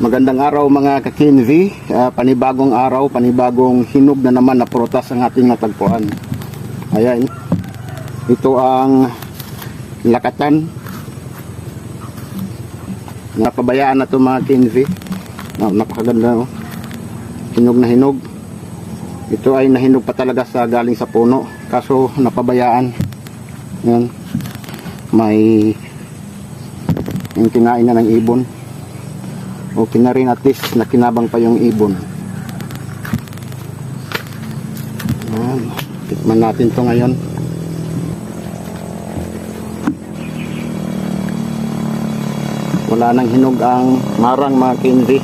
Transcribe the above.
Magandang araw mga ka-Kinvi. Panibagong araw, panibagong hinog na naman na prutas ang ating natagpuan. Ayan. Ito ang lakatan. Napabayaan na ito mga Kinvi. Napakaganda. Oh. Hinog na hinog. Ito ay nahinog pa talaga sa galing sa puno. Kaso napabayaan. Ayan. May yung kinain na ng ibon. Okay na rin, at least nakinabang pa yung ibon. Ayan. Tikman natin to ngayon. Wala nang hinog ang marang mga Kinvi.